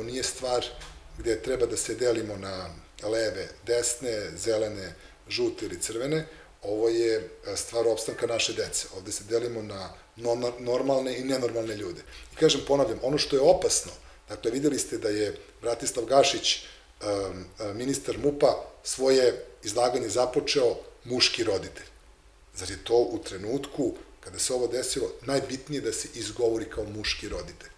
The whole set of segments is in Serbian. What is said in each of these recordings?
ovo nije stvar gde treba da se delimo na leve, desne, zelene, žute ili crvene, ovo je stvar opstanka naše dece. Ovde se delimo na normalne i nenormalne ljude. I kažem, ponavljam, ono što je opasno, dakle, videli ste da je Bratislav Gašić, ministar MUP-a, svoje izlaganje započeo muški roditelj. Zar je to u trenutku kada se ovo desilo najbitnije da se izgovori kao muški roditelj?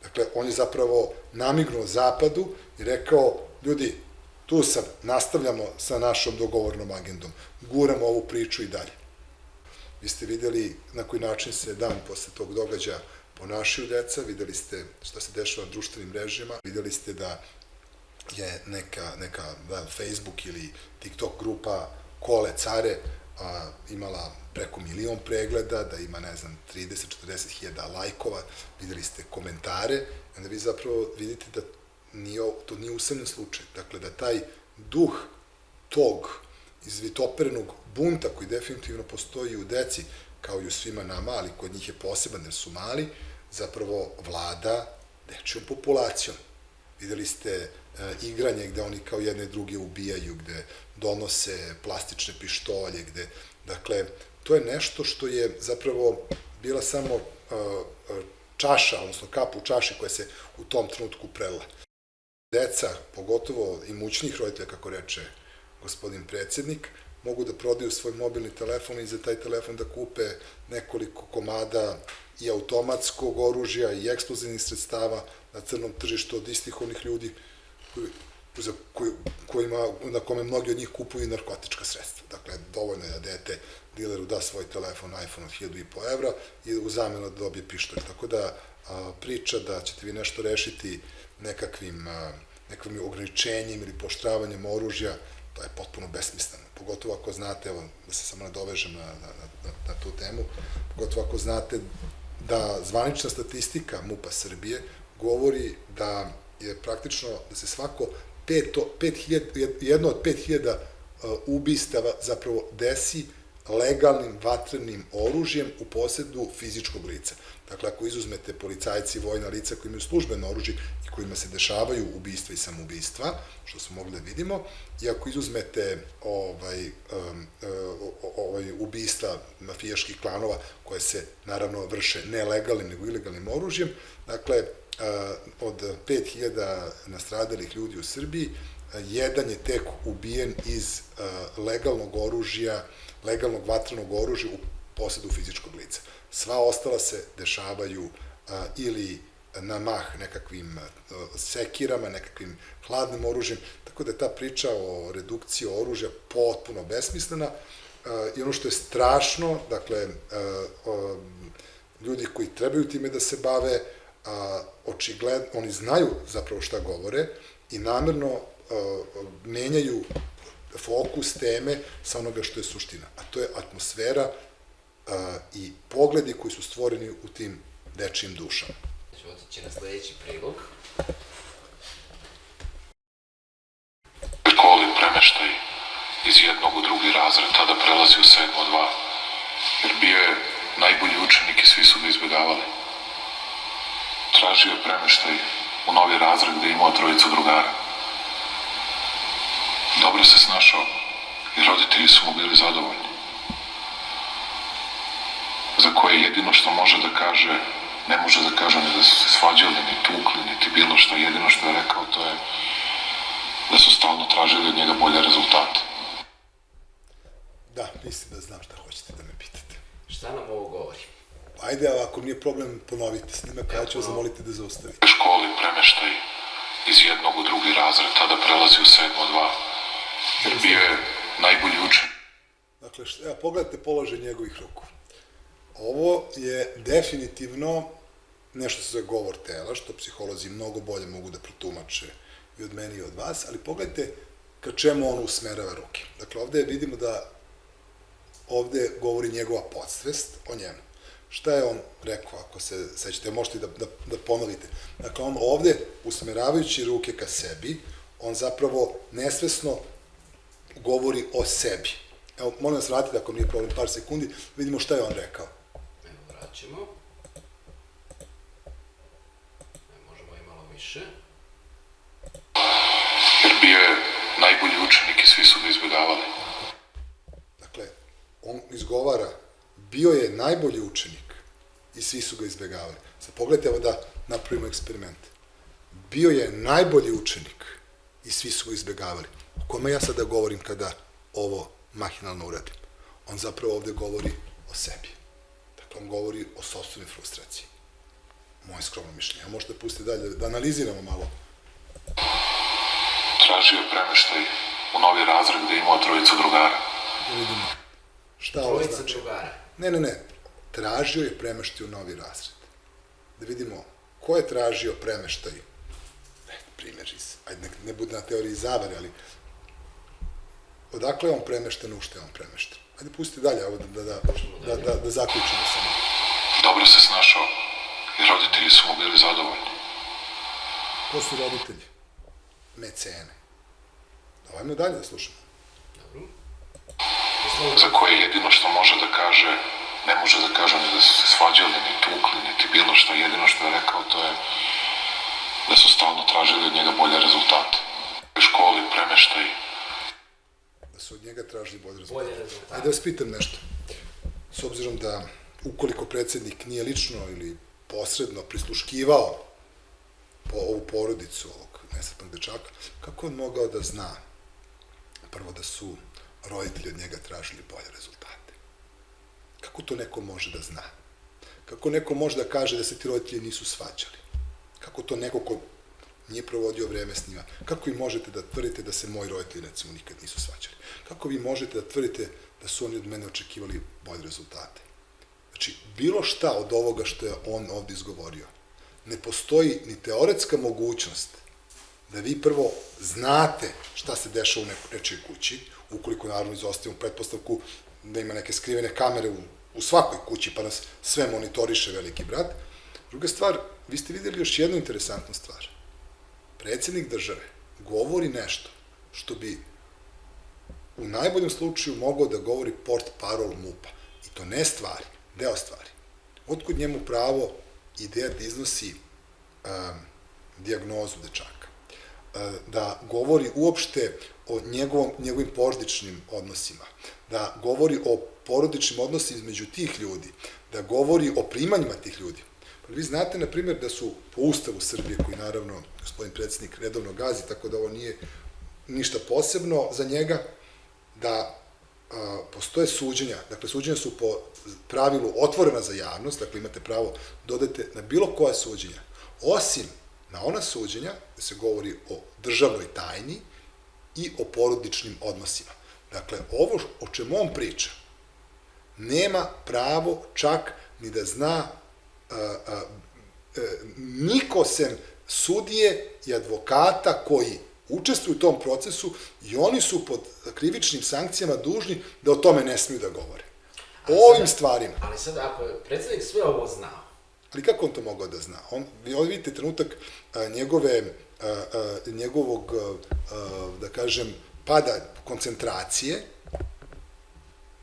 Dakle, on je zapravo namignuo zapadu i rekao, ljudi, tu sam, nastavljamo sa našom dogovornom agendom, guramo ovu priču i dalje. Vi ste videli na koji način se dan posle tog događaja ponašaju deca, videli ste šta se dešava na društvenim mrežama, videli ste da je neka Facebook ili TikTok grupa Kole Care imala preko 1.000.000 pregleda, da ima, ne znam, 30-40 hiljada lajkova, videli ste komentare, onda vi zapravo vidite da to nije usamljen slučaj. Dakle, da taj duh tog izvitoperenog bunta koji definitivno postoji u deci, kao i u svima nama, ali kod njih je poseban jer su mali, zapravo vlada dečijom populacijom. Videli ste igranje gde oni kao jedne druge ubijaju, gde donose plastične pištolje, gde, dakle, to je nešto što je zapravo bila samo čaša, odnosno kap u čaši koja se u tom trenutku prelila. Deca, pogotovo imućnih roditelja, kako reče gospodin predsjednik, mogu da prodaju svoj mobilni telefon i za taj telefon da kupe nekoliko komada i automatskog oružja i eksplozivnih sredstava na crnom tržištu od istih onih ljudi na kome mnogi od njih kupuju narkotička sredstva. Dakle, dovoljno je da dete dileru da svoj telefon, iPhone od 1.500 evra i u zamenu da dobije pištolj. Tako da priča da ćete vi nešto rešiti nekakvim ograničenjem ili poštravanjem oružja, to je potpuno besmisleno. Pogotovo ako znate, evo da se samo nadovežem na tu temu, pogotovo ako znate da zvanična statistika MUP-a Srbije govori da je praktično da se jedno od 5.000 ubistava zapravo desi legalnim vatrenim oružjem u posedu fizičkog lica. Dakle, ako izuzmete policajci i vojna lica koji imaju službeno oružje i kojima se dešavaju ubistva i samoubistva, što smo mogli da vidimo, i ako izuzmete ubistva mafijaških klanova koje se naravno vrše ne legalnim nego ilegalnim oružjem, dakle, od 5.000 nastradalih ljudi u Srbiji, jedan je tek ubijen iz legalnog oružja, legalnog vatrenog oružja u posedu fizičkog lica. Sva ostala se dešavaju ili na mah nekakvim sekirama, nekakvim hladnim oružjem, tako da je ta priča o redukciji oružja potpuno besmislena i ono što je strašno, dakle, ljudi koji trebaju time da se bave, očigledno, oni znaju zapravo šta govore i namerno menjaju fokus teme sa onoga što je suština, a to je atmosfera i pogledi koji su stvoreni u tim dečijim dušama. Ću otići na sledeći prilog. Školi premeštaj iz jednog u drugi razred, tada prelazi u 7.2, jer bio je najbolji učenik i svi su ga izbjegavali. Tražio je premeštaj u novi razred gde je imao 3 drugara. Dobro se snašao i roditelji su mu bili zadovoljni. Za koje jedino što može da kaže, ne može da kaže ni da su se svađali, ni tukli, niti bilo što. Jedino što je rekao to je da su stalno tražili od njega bolje rezultate. Da, mislim da znam šta hoćete da me pitate. Šta nam ovo govori? Ajde, ako nije problem, ponovite snimaka, ja ću vas zamoliti da zaustavite. Školi premeštaj iz jednog u drugi razred, tada prelazi u 7.2, jer bio je najbolji učenik. Dakle, pogledajte položaj njegovih ruku. Ovo je definitivno nešto se zove govor tela, što psiholozi mnogo bolje mogu da protumače i od meni i od vas, ali pogledajte ka čemu on usmerava ruke. Dakle, ovde vidimo da ovde govori njegova podsvest o njemu. Šta je on rekao, ako se sećate, možete da ponovite. Dakle, on ovde, usmeravajući ruke ka sebi, on zapravo nesvesno govori o sebi. Evo, molim vas vratite, ako nije problem, par sekundi, vidimo šta je on rekao. Evo, vraćamo. Možemo i malo više. Jer bio je najbolji učenik i svi su ga izbjegavali. Dakle, on izgovara, bio je najbolji učenik i svi su ga izbjegavali. Sad pogledajte, evo da napravimo eksperiment. Bio je najbolji učenik i svi su ga izbjegavali. O kome ja sada govorim kada ovo mahinalno uradim? On zapravo ovde govori o sebi. Dakle, on govori o sopstvenoj frustraciji. Moje skromno mišljenje. A možete pustiti dalje, da analiziramo malo. Tražio je premeštaj u novi razred gde je imao trojicu drugara. Da vidimo šta ovo Trojica znači. drugara. Ne. Tražio je premeštaj u novi razred. Da vidimo ko je tražio premeštaj. Primjer ajde ne bude na teoriji zavere, ali odakle je on premešten, u što je on premešten? Ajde pustiti dalje, ovo da zaključimo samo. Dobro se snašao i roditelji su mu bili zadovoljni. Ko su roditelji? Mecene. Ajmo dalje da slušamo. Dobro. Za koje jedino što može da kaže, ne može da kaže ni da su se svađali, ni tukli, niti bilo što. Jedino što je rekao to je da su stalno tražili od njega bolje rezultate. U školi premeštaj. Da su od njega tražili bolje rezultate. Ajde da vas pitam nešto. S obzirom da ukoliko predsjednik nije lično ili posredno prisluškivao po ovu porodicu ovog nesretnog dečaka, kako on mogao da zna prvo da su roditelji od njega tražili bolje rezultate? Kako to neko može da zna? Kako neko može da kaže da se ti roditelji nisu svađali? Kako to neko ko nije provodio vreme s njima? Kako vi možete da tvrdite da se moji roditelji, recimo, nikad nisu svađali? Kako vi možete da tvrdite da su oni od mene očekivali bolje rezultate? Znači, bilo šta od ovoga što je on ovde izgovorio, ne postoji ni teoretska mogućnost da vi prvo znate šta se dešava u nečijoj kući, ukoliko naravno izostavimo pretpostavku da ima neke skrivene kamere u svakoj kući, pa nas sve monitoriše veliki brat. Druga stvar, vi ste videli još jednu interesantnu stvar. Predsjednik države govori nešto što bi u najboljem slučaju mogao da govori portparol MUP-a. I to ne stvari, deo stvari. Otkud njemu pravo ideja da iznosi dijagnozu dečaka? Da govori uopšte o njegovim porodičnim odnosima, da govori o porodičnim odnosima između tih ljudi, da govori o primanjima tih ljudi. Vi znate, na primjer, da su po Ustavu Srbije, koji naravno gospodin predsjednik redovno gazi, tako da ovo nije ništa posebno za njega, da postoje suđenja. Dakle, suđenja su po pravilu otvorena za javnost, dakle imate pravo dodate na bilo koja suđenja, osim na ona suđenja gde se govori o državnoj tajni i o porodičnim odnosima. Dakle, ovo o čemu on priča, nema pravo čak ni da zna niko sem sudije i advokata koji učestvuju u tom procesu i oni su pod krivičnim sankcijama dužni da o tome ne smiju da govore. O ovim stvarima. Ali sad, ako je predsjednik sve ovo znao... Ali kako on to mogao da zna? Vi ovdje vidite trenutak njegovog, da kažem, pada koncentracije,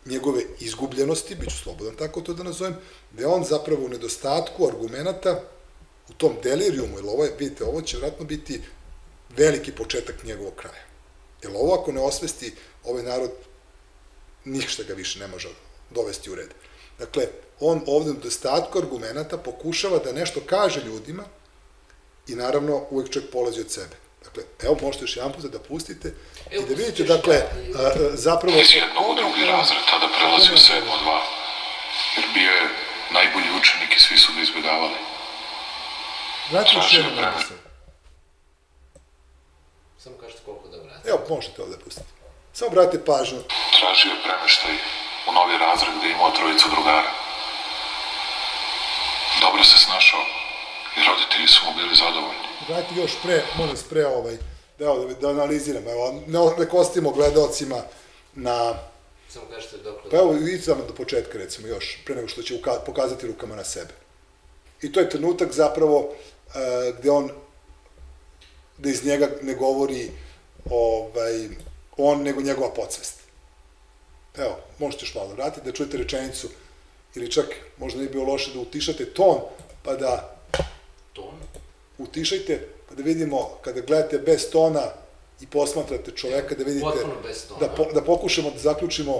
njegove izgubljenosti, bit ću slobodan tako to da nazovem, gde on zapravo u nedostatku argumenta, u tom delirijumu, jer ovo je, vidite, ovo će vratno biti veliki početak njegovog kraja. Jer ovo ako ne osvesti ovaj narod, ništa ga više ne može dovesti u red. Dakle, on ovde u nedostatku argumenta pokušava da nešto kaže ljudima i naravno uvek čovjek polazi od sebe. Dakle, evo možete još jedan put da pustite i da vidite, dakle, zapravo... Iz jednog u drugi razred, tada prelazi u 7.2, jer bio je najbolji učenik i svi su ga izbjegavali. Vratite još jednom na sve. Samo kažete koliko da vratite. Evo, možete ovde pustiti. Samo vratite pažnju. Tražio je premeštaj u novi razred gde je imao trojicu drugara. Dobro se snašao i roditelji su mu bili zadovoljni. Vratite još molim pre da analiziram. Evo, neko ostavimo gledalcima na... Samo kažete dok... Pa evo, vidite samo do početka, recimo, još, pre nego što će pokazati rukama na sebe. I to je trenutak zapravo gde iz njega ne govori on, nego njegova podsvest. Evo, možete još malo vratiti, da čujete rečenicu, ili čak možda ne bi bilo loše da utišate ton, pa da... Ton? utišajte, pa da vidimo, kada gledate bez tona i posmatrate čoveka, da vidite, Potpuno bez tona. da pokušamo da zaključimo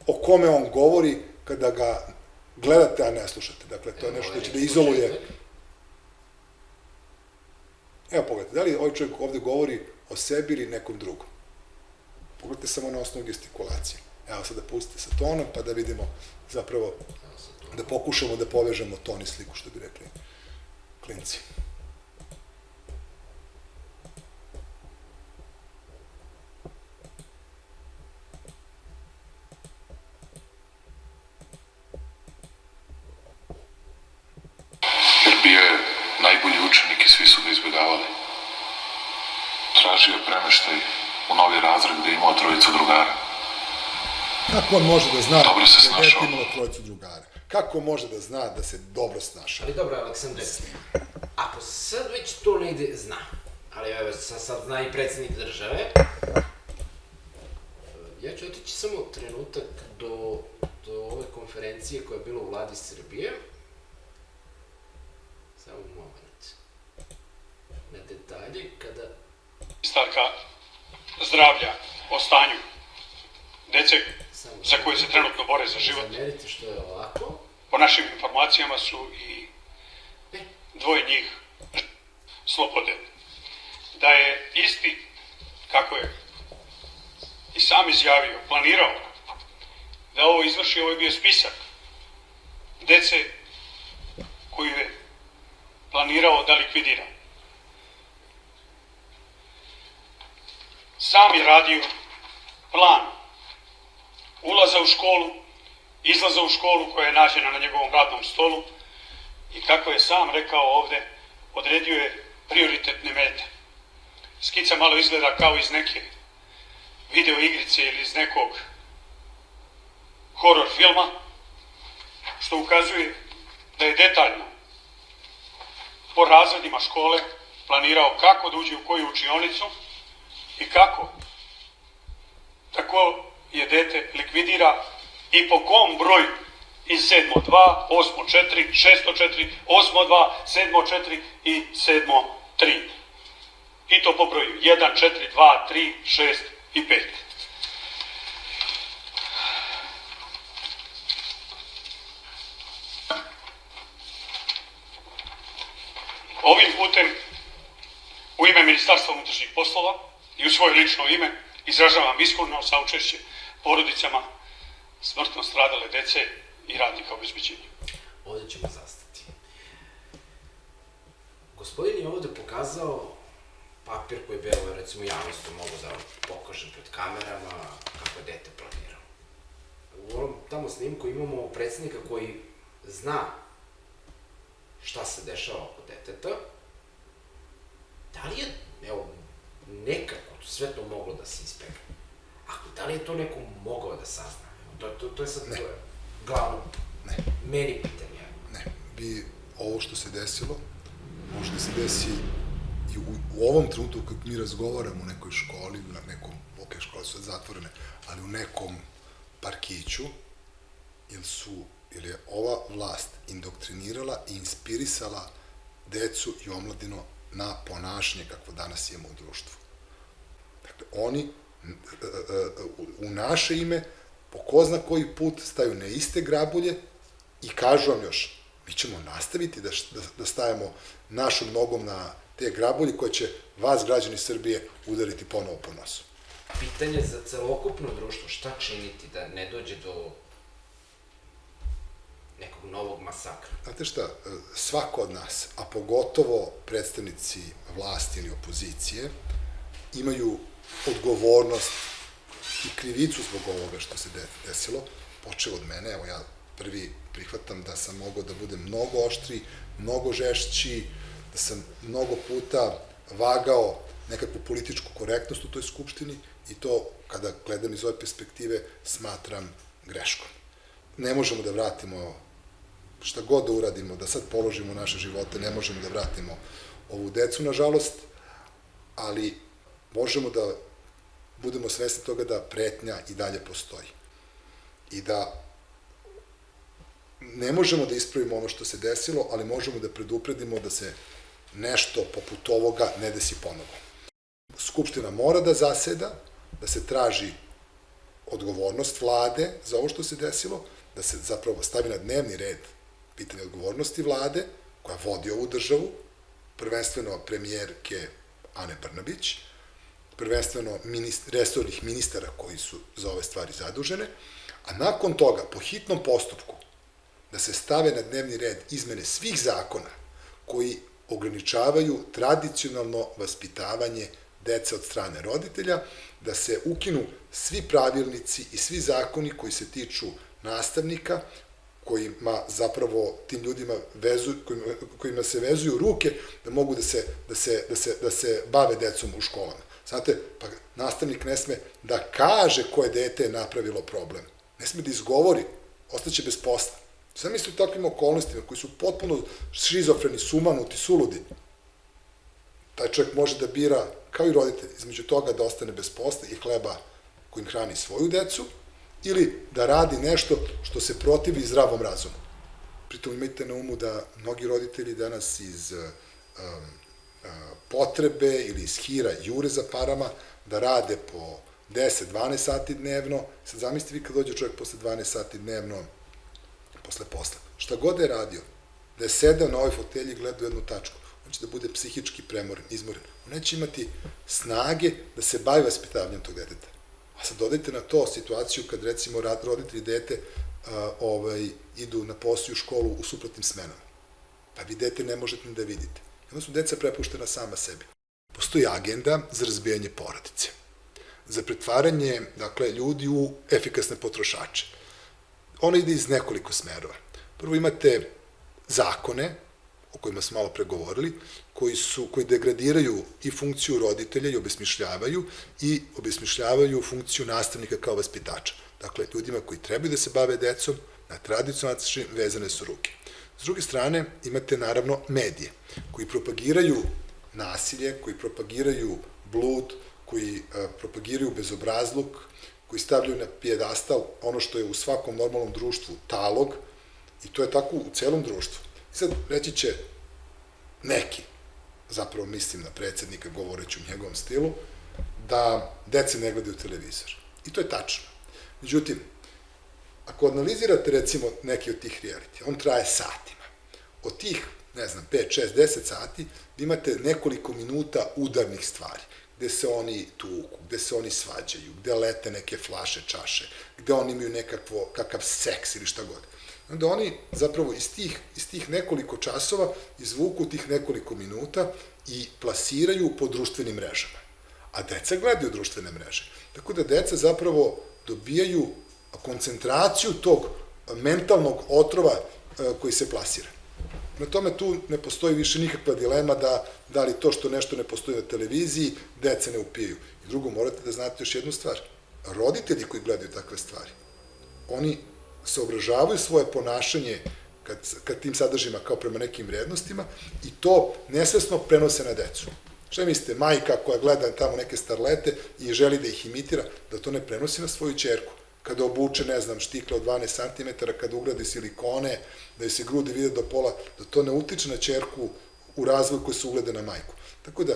o kome on govori kada ga gledate, a ne slušate. Dakle, to je nešto što će da izoluje. Evo, pogledajte, da li ovaj čovjek ovde govori o sebi ili nekom drugom? Pogledajte samo na osnovu gestikulacije. Evo sad da pustite sa tonom, pa da vidimo zapravo, da pokušamo da povežemo ton i sliku, što bi rekli klinci. Jer bio je najbolji učenik i svi su ga izbjegavali. Tražio je premeštaj u novi razred gde je imao trojicu drugara. Kako on može da zna Dobro se da je snašao. imalo trojicu drugara? Kako može da zna da se dobro snašao? Ali dobro, Aleksandre, ako sad već to negde zna, ali evo sad zna i predsjednik države, ja ću otići samo trenutak do ove konferencije koja je bila u vladi Srbije. Samo moment. Na detalje, kada... Ministarka zdravlja o stanju dece za koje se trenutno bore za život. Zamerite što je ovako. Po našim informacijama su i dvoje njih slobode. Da je isti, kako je i sam izjavio, planirao da ovo izvrši, ovo je bio spisak dece koju je planirao da likvidira. Sam je radio plan ulaza u školu, izlaza u školu koja je nađena na njegovom radnom stolu i kako je sam rekao ovde, odredio je prioritetne mete. Skica malo izgleda kao iz neke video igrice ili iz nekog horor filma, što ukazuje da je detaljno po razredima škole planirao kako da uđe u koju učionicu i kako tako je dete likvidira i po kom broju iz 7.2, 8.4, 604, 8.2, 7.4 i 7.3. I to po broju 1, 4, 2, 3, 6 i 5. Ovim putem, u ime Ministarstva unutrašnjih poslova i u svoje lično ime, izražavam iskreno saučešće porodicama smrtno stradale dece i radnika obezbeđenja. Ovde ćemo zastati. Gospodin je ovde pokazao papir koji bi, evo, recimo, javnosti mogu da pokažem pred kamerama kako je dete planirao. U ovom tamo snimku imamo predsjednika koji zna šta se dešava oko deteta. Da li je, evo, nekako sve to moglo da se ispegne? Da li je to neko mogao da sazna? To je sad glavno meni pitanje. Ne, ovo što se desilo, može da se desi i u ovom trenutku kad mi razgovaramo u nekoj školi, na nekom, ok, škole su zatvorene, ali u nekom parkiću, jer je ova vlast indoktrinirala i inspirisala decu i omladinu na ponašanje kakvo danas imamo u društvu. Dakle, oni u naše ime, po ko zna koji put, staju na iste grabulje i kažu vam još, mi ćemo nastaviti da stavimo našom nogom na te grabulje koje će vas, građani Srbije, udariti ponovo po nosu. Pitanje za celokupno društvo, šta činiti da ne dođe do nekog novog masakra? Znate šta, svako od nas, a pogotovo predstavnici vlasti ili opozicije, imaju odgovornost i krivicu zbog ovoga što se desilo, počeo od mene, evo ja prvi prihvatam da sam mogao da budem mnogo oštriji, mnogo žešći, da sam mnogo puta vagao nekakvu političku korektnost u toj skupštini i to, kada gledam iz ove perspektive, smatram greškom. Ne možemo da vratimo, šta god da uradimo, da sad položimo naše živote, ne možemo da vratimo ovu decu, nažalost, ali možemo da budemo svesni toga da pretnja i dalje postoji. I da ne možemo da ispravimo ono što se desilo, ali možemo da predupredimo da se nešto poput ovoga ne desi ponovo. Skupština mora da zaseda, da se traži odgovornost vlade za ovo što se desilo, da se zapravo stavi na dnevni red pitanje odgovornosti vlade, koja vodi ovu državu, prvenstveno premijerke Ane Brnabić, prvenstveno resornih ministara koji su za ove stvari zadužene, a nakon toga, po hitnom postupku, da se stave na dnevni red izmene svih zakona koji ograničavaju tradicionalno vaspitavanje dece od strane roditelja, da se ukinu svi pravilnici i svi zakoni koji se tiču nastavnika, kojima zapravo tim ljudima kojima se vezuju ruke da mogu da se bave decom u školama. Znate, pa nastavnik ne sme da kaže koje dete je napravilo problem. Ne sme da izgovori, ostaće bez posla. Sam misli u takvim okolnostima koji su potpuno šizofreni, sumanuti, suludi. Taj čovjek može da bira, kao i roditelj, između toga da ostane bez posla i hleba kojim hrani svoju decu, ili da radi nešto što se protivi zdravom razumu. Pritom imajte na umu da mnogi roditelji danas iz potrebe ili iz hira jure za parama, da rade po 10-12 sati dnevno. Sad zamislite vi kad dođe čovjek posle 12 sati dnevno, posle posla. Šta god je radio, da je sedeo na ovoj fotelji i gledao jednu tačku, on će da bude psihički premoren, izmoren. On neće imati snage da se bavi vaspitavanjem tog deteta. A sad dodajte na to situaciju kad recimo roditelji dete idu na posao i u školu u suprotnim smenama. Pa vi dete ne možete ni da vidite. I onda su deca prepuštena sama sebi. Postoji agenda za razbijanje porodice, za pretvaranje, ljudi u efikasne potrošače. Ona ide iz nekoliko smerova. Prvo imate zakone, o kojima smo malo pregovorili, koji degradiraju i funkciju roditelja i obesmišljavaju funkciju nastavnika kao vaspitača. Dakle, ljudima koji trebaju da se bave decom, na tradicionalni način vezane su ruke. S druge strane, imate naravno medije, koji propagiraju nasilje, koji propagiraju blud, koji propagiraju bezobrazluk, koji stavljaju na pijedastal ono što je u svakom normalnom društvu talog, i to je tako u celom društvu. I sad reći će neki, zapravo mislim na predsjednika govoreći u njegovom stilu, da dece ne gledaju televizor. I to je tačno. Međutim, ako analizirate recimo neki od tih reality, on traje satima. Od tih, 5, 6, 10 sati, imate nekoliko minuta udarnih stvari, gde se oni tuku, gde se oni svađaju, gde lete neke flaše, čaše, gde oni imaju kakav seks ili šta god. Onda oni zapravo iz tih nekoliko časova izvuku tih nekoliko minuta i plasiraju po društvenim mrežama. A deca gledaju društvene mreže. Tako da deca zapravo dobijaju koncentraciju tog mentalnog otrova koji se plasira. Na tome tu ne postoji više nikakva dilema da li to što nešto ne postoji na televiziji, deca ne upijaju. I drugo, morate da znate još jednu stvar. Roditelji koji gledaju takve stvari, oni saobražavaju svoje ponašanje kad tim sadržima kao prema nekim vrednostima i to nesvesno prenose na decu. Šta mislite, majka koja gleda tamo neke starlete i želi da ih imitira, da to ne prenosi na svoju ćerku? Kada obuče, štikle od 12 cm, kada ugradi silikone, da joj se grudi vide do pola, da to ne utiče na ćerku u razvoj koji se ugleda na majku. Tako da,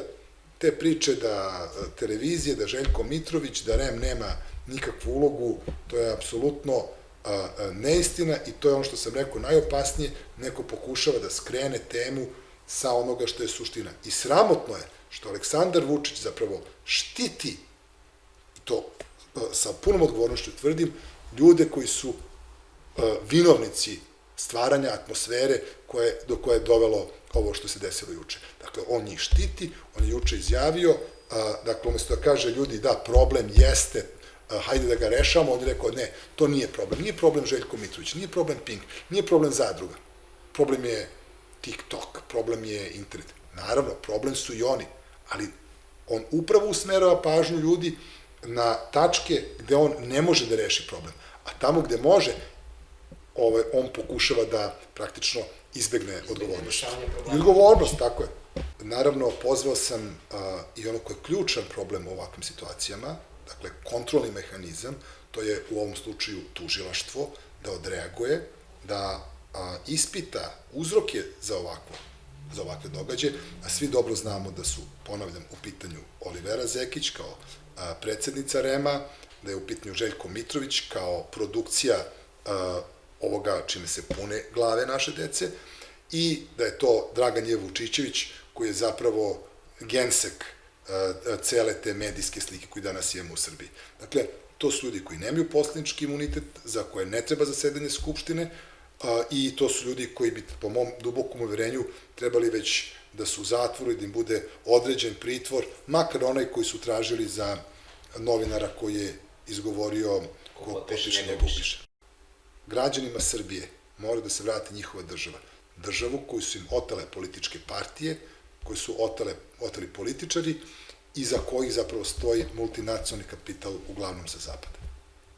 te priče da televizije, da Željko Mitrović, da REM nema nikakvu ulogu, to je apsolutno neistina i to je ono što sam rekao najopasnije, neko pokušava da skrene temu sa onoga što je suština. I sramotno je što Aleksandar Vučić zapravo štiti, to sa punom odgovornošću tvrdim, ljude koji su vinovnici stvaranja atmosfere do koje je dovelo ovo što se desilo juče. Dakle, on njih štiti, on je juče izjavio, dakle, umesto da kaže ljudi da problem jeste, hajde da ga rešavamo, on je rekao ne, to nije problem. Nije problem Željko Mitrović, nije problem Pink, nije problem Zadruga. Problem je TikTok, problem je internet. Naravno, problem su i oni, ali on upravo usmerava pažnju ljudi na tačke gde on ne može da reši problem. A tamo gde može, on pokušava da praktično izbegne odgovornost. I odgovornost, tako je. Naravno, pozvao sam i ono koji je ključan problem u ovakvim situacijama, dakle, kontrolni mehanizam, to je u ovom slučaju tužilaštvo, da odreaguje, da ispita uzroke za ovakvo. za ovakve događaje, a svi dobro znamo da su, ponavljam, u pitanju Olivera Zekić kao predsednica REM-a, da je u pitanju Željko Mitrović kao produkcija ovoga čime se pune glave naše dece i da je to Dragan J. Vučićević koji je zapravo gensek cele te medijske slike koju danas imamo u Srbiji. Dakle, to su ljudi koji nemaju poslanički imunitet, za koje ne treba zasedanje Skupštine i to su ljudi koji bi, po mom dubokom uverenju, trebali već da su u zatvoru i da im bude određen pritvor, makar onaj koji su tražili za novinara koji je izgovorio ko potpiše ne upiše. Građanima Srbije mora da se vrati njihova država. Državu koju su im otele političke partije, koju su oteli političari i za kojih zapravo stoji multinacionalni kapital uglavnom sa zapada.